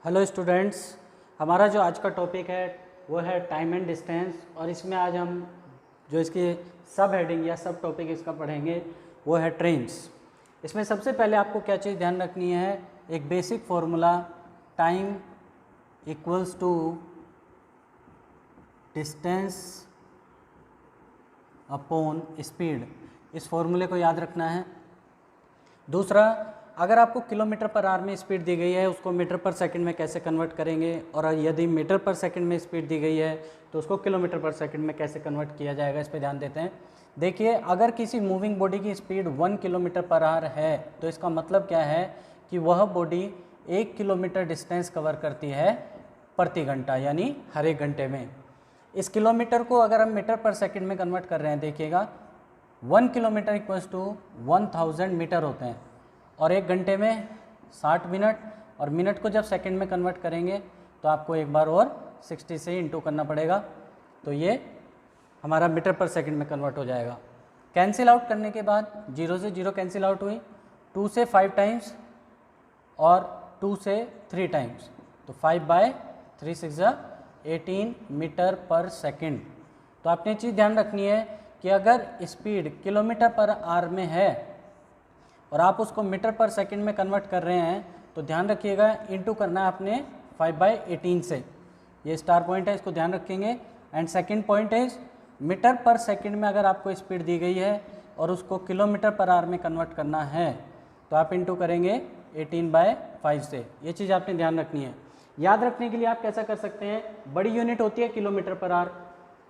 Hello students, हमारा जो आज का टॉपिक है वो है टाइम एंड डिस्टेंस। और इसमें आज हम जो इसकी सब हेडिंग या सब टॉपिक इसका पढ़ेंगे वो है ट्रेन्स। इसमें सबसे पहले आपको क्या चीज़ ध्यान रखनी है, एक basic formula time equals to distance upon speed, इस फॉर्मूले को याद रखना है। दूसरा, अगर आपको किलोमीटर पर आवर में स्पीड दी गई है उसको मीटर पर सेकंड में कैसे कन्वर्ट करेंगे, और यदि मीटर पर सेकंड में स्पीड दी गई है तो उसको किलोमीटर पर सेकंड में कैसे कन्वर्ट किया जाएगा, इस पर ध्यान देते हैं। देखिए, अगर किसी मूविंग बॉडी की स्पीड 1 किलोमीटर पर आवर है तो इसका मतलब क्या है कि वह बॉडी 1 किलोमीटर डिस्टेंस कवर करती है प्रति घंटा, यानी हर एक घंटे में। इस किलोमीटर को अगर हम मीटर पर सेकंड में कन्वर्ट कर रहे हैं, देखिएगा 1 किलोमीटर इक्वल्स टू 1000 मीटर होते हैं, और एक घंटे में 60 मिनट, और मिनट को जब सेकंड में कन्वर्ट करेंगे तो आपको एक बार और 60 से इंटू करना पड़ेगा, तो ये हमारा मीटर पर सेकंड में कन्वर्ट हो जाएगा। कैंसिल आउट करने के बाद 0 से 0 कैंसिल आउट हुई, 2 से 5 टाइम्स और 2 से 3 टाइम्स, तो 5/3 6 18 मीटर पर सेकंड। तो आपने चीज़ ध्यान रखनी है कि अगर स्पीड किलोमीटर पर आवर में है और आप उसको मीटर पर सेकंड में कन्वर्ट कर रहे हैं तो ध्यान रखिएगा इनटू करना है आपने 5/18 से। ये स्टार पॉइंट है, इसको ध्यान रखेंगे। एंड सेकंड पॉइंट है, मीटर पर सेकंड में अगर आपको स्पीड दी गई है और उसको किलोमीटर पर आवर में कन्वर्ट करना है तो आप इनटू करेंगे 18/5 से। ये चीज़ आपने ध्यान रखनी है। याद रखने के लिए आप कैसा कर सकते हैं, बड़ी यूनिट होती है किलोमीटर पर आवर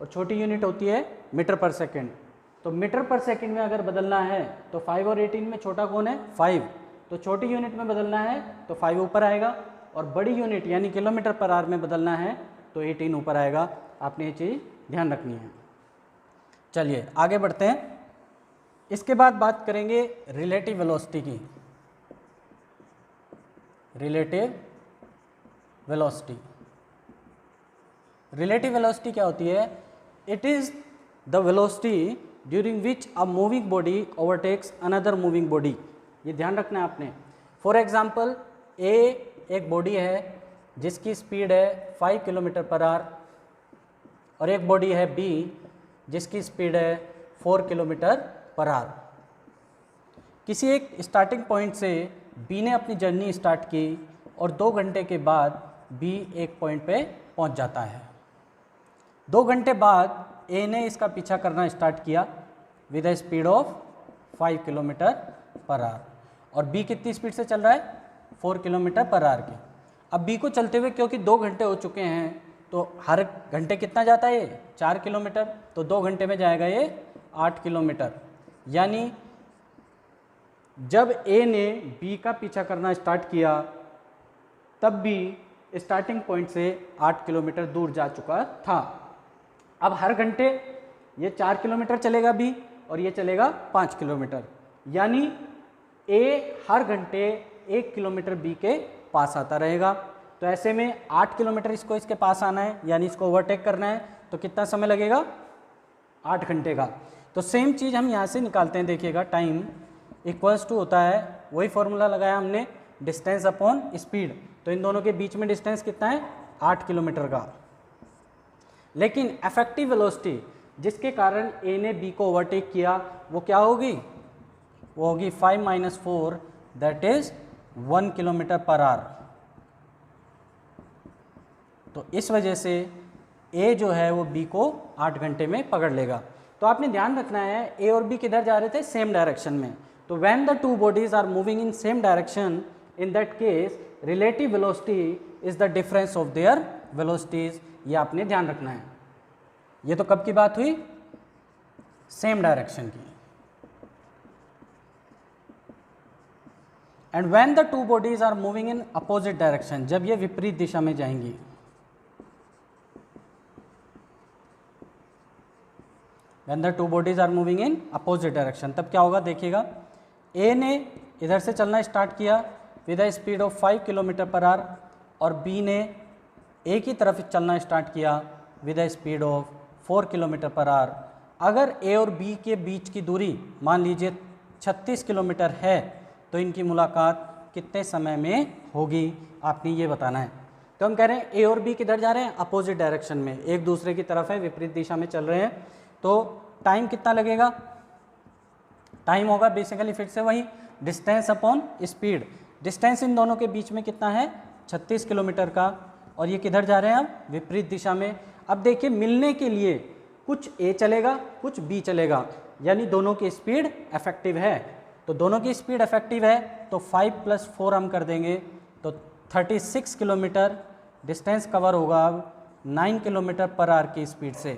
और छोटी यूनिट होती है मीटर पर सेकंड। तो मीटर पर सेकंड में अगर बदलना है तो 5 और 18 में छोटा कौन है, 5, तो छोटी यूनिट में बदलना है तो 5 ऊपर आएगा, और बड़ी यूनिट यानी किलोमीटर पर आवर में बदलना है तो 18 ऊपर आएगा। आपने ये चीज़ ध्यान रखनी है। चलिए आगे बढ़ते हैं। इसके बाद बात करेंगे रिलेटिव वेलोसिटी की। रिलेटिव वेलोसिटी, रिलेटिव वेलोसिटी क्या होती है? It is the velocity during which a moving body overtakes another moving body. ये ध्यान रखना है आपने। फॉर एग्जाम्पल, ए एक बॉडी है जिसकी स्पीड है 5 किलोमीटर पर आवर, और एक बॉडी है बी जिसकी स्पीड है 4 किलोमीटर पर आवर। किसी एक स्टार्टिंग पॉइंट से बी ने अपनी जर्नी स्टार्ट की और 2 घंटे के बाद बी एक पॉइंट पे पहुंच जाता है। 2 घंटे बाद ए ने इसका पीछा करना स्टार्ट किया with a speed of 5 kilometre per hour, और बी कितनी स्पीड से चल रहा है, 4 किलोमीटर पर आवर की। अब बी को चलते हुए क्योंकि 2 घंटे हो चुके हैं तो हर घंटे कितना जाता है ये, 4 किलोमीटर, तो 2 घंटे में जाएगा ये 8 किलोमीटर। यानी जब ए ने बी का पीछा करना स्टार्ट किया तब बी स्टार्टिंग पॉइंट से 8 किलोमीटर दूर जा चुका था। अब हर घंटे ये 4 किलोमीटर चलेगा बी और ये चलेगा 5 किलोमीटर, यानी ए हर घंटे 1 किलोमीटर बी के पास आता रहेगा। तो ऐसे में 8 किलोमीटर इसको इसके पास आना है, यानी इसको ओवरटेक करना है, तो कितना समय लगेगा, 8 घंटे का। तो सेम चीज़ हम यहाँ से निकालते हैं। देखिएगा, टाइम इक्वल्स टू होता है, वही फॉर्मूला लगाया हमने, डिस्टेंस अपॉन स्पीड। तो इन दोनों के बीच में डिस्टेंस कितना है, 8 किलोमीटर का। लेकिन इफेक्टिव वेलोसिटी जिसके कारण ए ने बी को ओवरटेक किया वो क्या होगी, वो होगी 5 - 4 that is 1 kilometre per hour. तो इस वजह से ए जो है वो बी को 8 घंटे में पकड़ लेगा। तो आपने ध्यान रखना है ए और बी किधर जा रहे थे, सेम डायरेक्शन में। तो when the two bodies are moving in same direction, in that case relative velocity is the difference of their velocities. ये आपने ध्यान रखना है। ये तो कब की बात हुई, सेम डायरेक्शन की। And when the two bodies are moving in opposite direction, जब ये विपरीत दिशा में जाएंगी। When the two bodies are moving in opposite direction, तब क्या होगा, देखिएगा, ए ने इधर से चलना स्टार्ट किया with a speed of 5 kilometre per hour, और बी ने ए की तरफ चलना स्टार्ट किया with a speed of 4 kilometre per hour. अगर ए और बी के बीच की दूरी मान लीजिए 36 किलोमीटर है तो इनकी मुलाकात कितने समय में होगी, आपने ये बताना है। तो हम कह रहे हैं ए और बी किधर जा रहे हैं, अपोजिट डायरेक्शन में, एक दूसरे की तरफ है, विपरीत दिशा में चल रहे हैं। तो टाइम कितना लगेगा, टाइम होगा बेसिकली फिर से वही distance upon speed. Distance in दोनों के बीच में कितना है, 36 किलोमीटर का, और ये किधर जा रहे हैं अब, विपरीत दिशा में। अब देखिए मिलने के लिए कुछ ए चलेगा कुछ बी चलेगा, यानी दोनों की स्पीड इफेक्टिव है। तो दोनों की स्पीड इफेक्टिव है तो 5 + 4 हम कर देंगे, तो 36 किलोमीटर डिस्टेंस कवर होगा अब 9 किलोमीटर पर आवर की स्पीड से।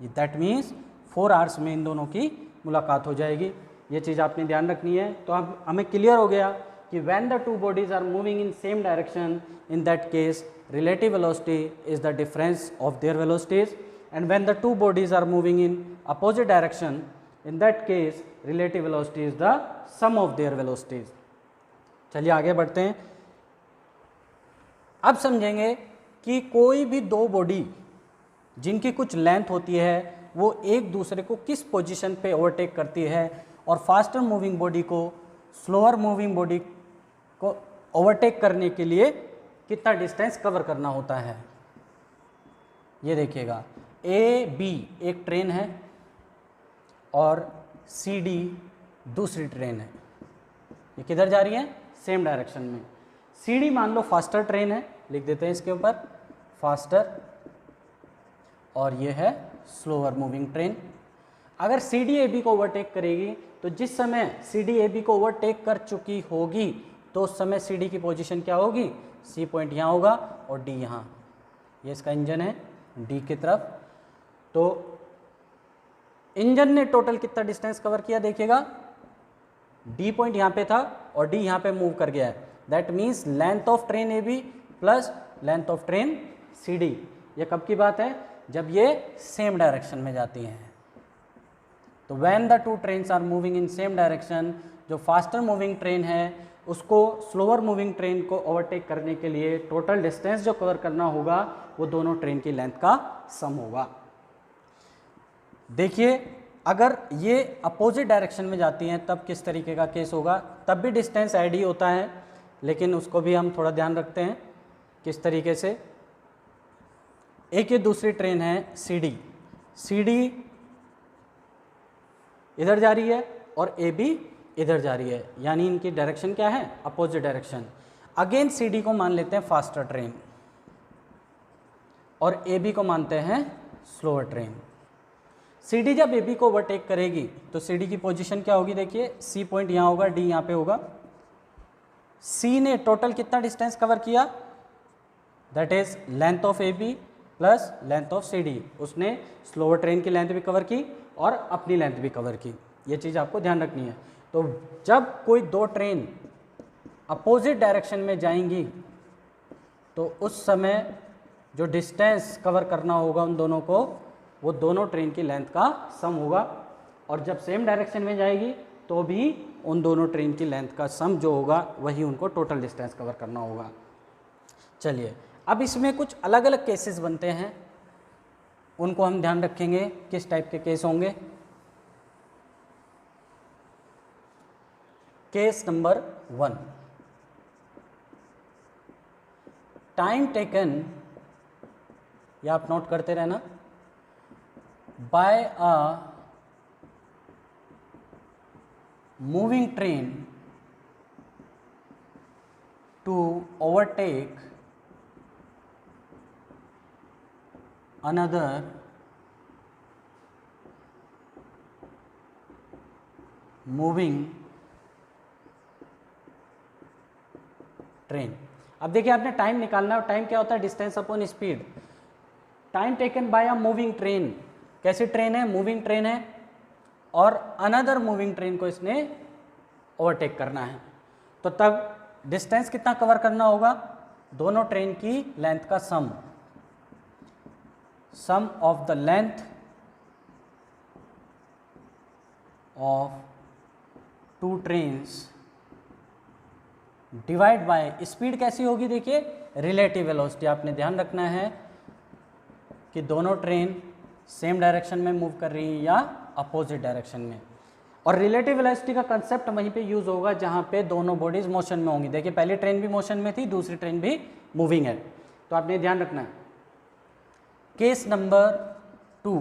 दैट मीन्स 4 आवर्स में इन दोनों की मुलाकात हो जाएगी। ये चीज़ आपने ध्यान रखनी है। तो अब हमें क्लियर हो गया कि when the two bodies are moving in same direction, in that case relative velocity is the difference of their velocities, and when the two bodies are moving in opposite direction, in that case relative velocity is the sum of their velocities। चलिए आगे बढ़ते हैं। अब समझेंगे कि कोई भी दो बॉडी जिनकी कुछ लेंथ होती है वो एक दूसरे को किस पोजीशन पे ओवरटेक करती है, और फास्टर मूविंग बॉडी को स्लोअर मूविंग बॉडी को ओवरटेक करने के लिए कितना डिस्टेंस कवर करना होता है। ये देखिएगा ए बी एक ट्रेन है और सी डी दूसरी ट्रेन है, ये किधर जा रही है, सेम डायरेक्शन में। सी डी मान लो फास्टर ट्रेन है, लिख देते हैं इसके ऊपर फास्टर, और ये है स्लोअर मूविंग ट्रेन। अगर सी डी ए बी को ओवरटेक करेगी तो जिस समय सी डी ए बी को ओवरटेक कर चुकी होगी तो उस समय सी डी की पोजीशन क्या होगी, सी पॉइंट यहाँ होगा और डी यहाँ। ये इसका इंजन है डी की तरफ। तो इंजन ने टोटल कितना डिस्टेंस कवर किया देखिएगा, डी पॉइंट यहाँ पे था और डी यहाँ पे मूव कर गया है। That means length of train A B plus length of train C D. ये कब की बात है, जब ये सेम डायरेक्शन में जाती हैं। तो when the two trains are moving in same direction, जो फास्टर मूविंग ट्रेन है उसको स्लोअर मूविंग ट्रेन को ओवरटेक करने के लिए टोटल डिस्टेंस जो कवर करना होगा वो दोनों ट्रेन की लेंथ का सम होगा। देखिए अगर ये अपोजिट डायरेक्शन में जाती हैं तब किस तरीके का केस होगा, तब भी डिस्टेंस ऐड ही होता है, लेकिन उसको भी हम थोड़ा ध्यान रखते हैं किस तरीके से। एक ये दूसरी ट्रेन है सी डी, सी डी इधर जा रही है और ए बी इधर जा रही है, यानी इनकी डायरेक्शन क्या है, opposite direction. Again C D को मान लेते हैं फास्टर ट्रेन और ए बी को मानते हैं स्लोअर ट्रेन। सी डी जब ए बी को ओवरटेक करेगी तो सी डी की पोजीशन क्या होगी, देखिए सी पॉइंट यहाँ होगा, डी यहाँ पे होगा। सी ने टोटल कितना डिस्टेंस कवर किया, that is length of A B plus length of C D. उसने स्लोअर ट्रेन की लेंथ भी कवर की और अपनी लेंथ भी कवर की। ये चीज़ आपको ध्यान रखनी है। तो जब कोई दो ट्रेन अपोजिट डायरेक्शन में जाएंगी तो उस समय जो डिस्टेंस कवर करना होगा उन दोनों को, वो दोनों ट्रेन की लेंथ का सम होगा। और जब सेम डायरेक्शन में जाएगी तो भी उन दोनों ट्रेन की लेंथ का सम जो होगा वही उनको टोटल डिस्टेंस कवर करना होगा। चलिए अब इसमें कुछ अलग अलग केसेस बनते हैं, उनको हम ध्यान रखेंगे किस टाइप के केस होंगे। केस नंबर 1, टाइम टेकन, या आप नोट करते रहना, by a moving train to overtake another moving train. अब देखिए आपने टाइम निकालना है, और टाइम क्या होता है, distance upon speed. Time taken by a moving train, कैसी ट्रेन है, मूविंग ट्रेन है, और अनदर मूविंग ट्रेन को इसने ओवरटेक करना है। तो तब डिस्टेंस कितना कवर करना होगा, दोनों ट्रेन की लेंथ का सम, sum of the length of two trains divide by speed. कैसी होगी देखिए, रिलेटिव वेलोसिटी। आपने ध्यान रखना है कि दोनों ट्रेन सेम डायरेक्शन में मूव कर रही है या अपोजिट डायरेक्शन में। और रिलेटिव वेलोसिटी का कंसेप्ट वहीं पे यूज होगा जहाँ पे दोनों बॉडीज मोशन में होंगी। देखिए पहली ट्रेन भी मोशन में थी, दूसरी ट्रेन भी मूविंग है, तो आपने ध्यान रखना है। Case number 2,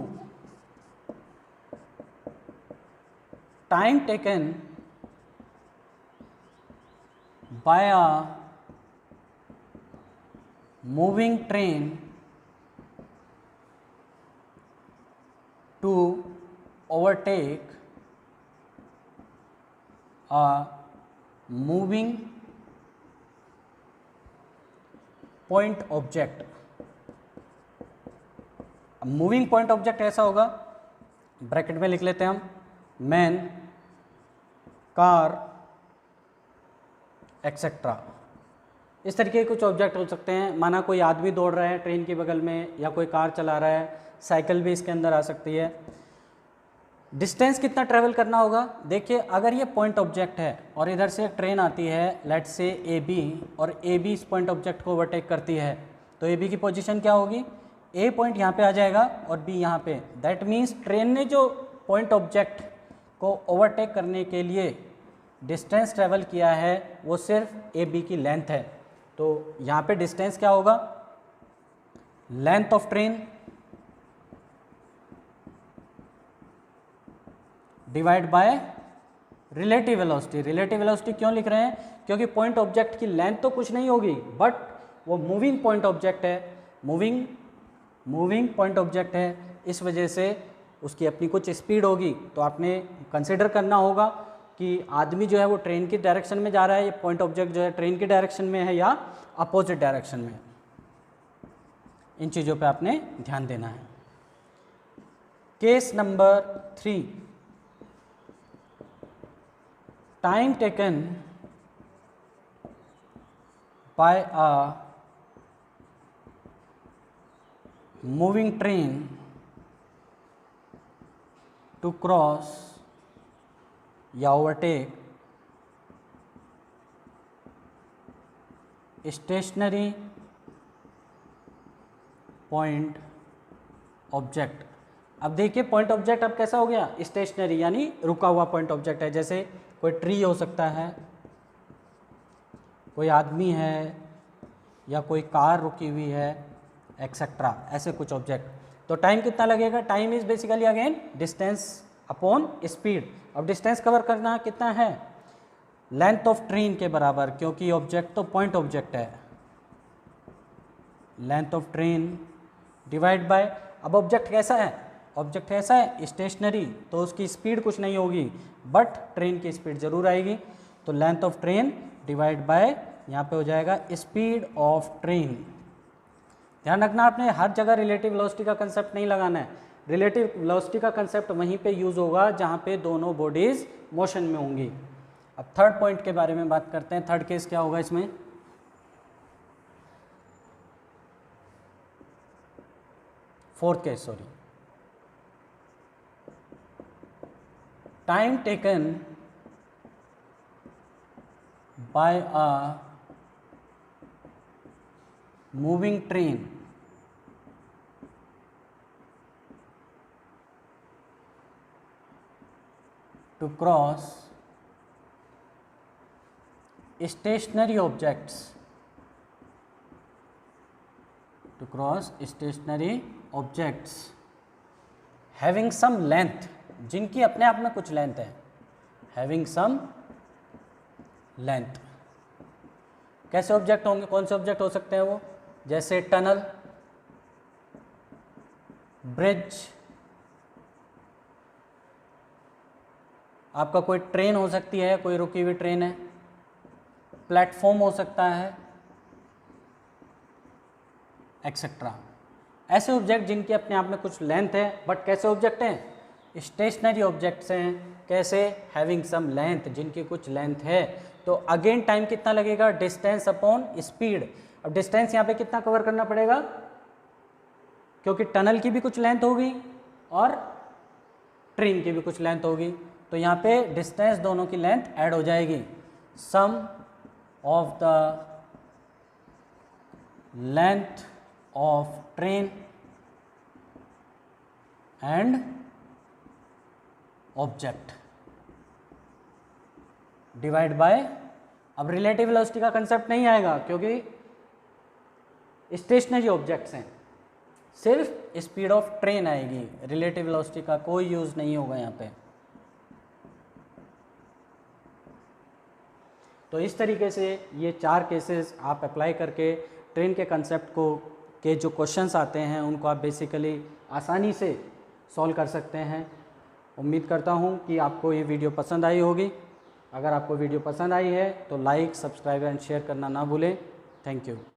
time taken by a moving train to overtake a moving point object। अब मूविंग पॉइंट ऑब्जेक्ट ऐसा होगा, ब्रैकेट में लिख लेते हैं हम, मैन, कार, एक्सेट्रा। इस तरीके के कुछ ऑब्जेक्ट हो सकते हैं। माना कोई आदमी दौड़ रहा है ट्रेन के बगल में, या कोई कार चला रहा है, साइकिल भी इसके अंदर आ सकती है। डिस्टेंस कितना ट्रेवल करना होगा? देखिए अगर ये पॉइंट ऑब्जेक्ट है और इधर से ट्रेन आती है लेट्स से ए बी, और ए बी इस पॉइंट ऑब्जेक्ट को ओवरटेक करती है, तो ए बी की पोजीशन क्या होगी? ए पॉइंट यहाँ पे आ जाएगा और बी यहाँ पे। दैट मीन्स ट्रेन ने जो पॉइंट ऑब्जेक्ट को ओवरटेक करने के लिए डिस्टेंस ट्रेवल किया है वो सिर्फ ए बी की लेंथ है। तो यहाँ पे डिस्टेंस क्या होगा? Length of train divide by relative velocity. Relative velocity क्यों लिख रहे हैं? क्योंकि पॉइंट ऑब्जेक्ट की लेंथ तो कुछ नहीं होगी, बट वो मूविंग पॉइंट ऑब्जेक्ट है, मूविंग पॉइंट ऑब्जेक्ट है, इस वजह से उसकी अपनी कुछ स्पीड होगी। तो आपने कंसिडर करना होगा कि आदमी जो है वो ट्रेन की डायरेक्शन में जा रहा है, ये पॉइंट ऑब्जेक्ट जो है ट्रेन की डायरेक्शन में है या अपोजिट डायरेक्शन में। इन चीज़ों पे आपने ध्यान देना है। Case number 3, time taken by a moving train to cross या ओवरटेक स्टेशनरी पॉइंट ऑब्जेक्ट। अब देखिए पॉइंट ऑब्जेक्ट अब कैसा हो गया? स्टेशनरी, यानी रुका हुआ पॉइंट ऑब्जेक्ट है। जैसे कोई ट्री हो सकता है, कोई आदमी है, या कोई कार रुकी हुई है, एक्सेट्रा, ऐसे कुछ ऑब्जेक्ट। तो टाइम कितना लगेगा? Time is basically again distance upon speed. अब डिस्टेंस कवर करना कितना है? लेंथ ऑफ ट्रेन के बराबर, क्योंकि ऑब्जेक्ट तो पॉइंट ऑब्जेक्ट है। Length of train divide by, अब ऑब्जेक्ट कैसा है? ऑब्जेक्ट ऐसा है स्टेशनरी, तो उसकी स्पीड कुछ नहीं होगी, बट ट्रेन की स्पीड जरूर आएगी। तो length of train divide by, यहाँ पे हो जाएगा स्पीड ऑफ ट्रेन। ध्यान रखना आपने हर जगह रिलेटिव वेलोसिटी का कंसेप्ट नहीं लगाना है। रिलेटिव वेलोसिटी का कंसेप्ट वहीं पे यूज होगा जहाँ पे दोनों बॉडीज मोशन में होंगी। अब थर्ड पॉइंट के बारे में बात करते हैं। थर्ड केस क्या होगा इसमें? Fourth case, sorry. Time taken by a moving train to cross stationary objects, to cross stationary objects having some length, जिनकी अपने आप में कुछ लेंथ है, having some length। कैसे ऑब्जेक्ट होंगे? कौन से ऑब्जेक्ट हो सकते हैं वो? जैसे टनल, ब्रिज, आपका कोई ट्रेन हो सकती है, कोई रुकी हुई ट्रेन है, प्लेटफॉर्म हो सकता है, एक्सेट्रा। ऐसे ऑब्जेक्ट जिनकी अपने आप में कुछ लेंथ है, बट कैसे ऑब्जेक्ट हैं? स्टेशनरी ऑब्जेक्ट्स हैं। कैसे? हैविंग सम लेंथ, जिनकी कुछ लेंथ है। तो अगेन टाइम कितना लगेगा? Distance upon speed. अब डिस्टेंस यहाँ पे कितना कवर करना पड़ेगा? क्योंकि टनल की भी कुछ लेंथ होगी और ट्रेन की भी कुछ लेंथ होगी, तो यहाँ पे डिस्टेंस दोनों की लेंथ ऐड हो जाएगी। Sum of the length of train and object. Divide by, अब रिलेटिव वेलोसिटी का कंसेप्ट नहीं आएगा क्योंकि स्टेशनरी ऑब्जेक्ट्स हैं, सिर्फ स्पीड ऑफ ट्रेन आएगी, रिलेटिव वेलोसिटी का कोई यूज़ नहीं होगा यहाँ पे। तो इस तरीके से ये 4 केसेस आप अप्लाई करके ट्रेन के कंसेप्ट को के जो क्वेश्चंस आते हैं उनको आप बेसिकली आसानी से सॉल्व कर सकते हैं। उम्मीद करता हूँ कि आपको ये वीडियो पसंद आई होगी। अगर आपको वीडियो पसंद आई है तो लाइक, सब्सक्राइब एंड शेयर करना ना भूलें। Thank you.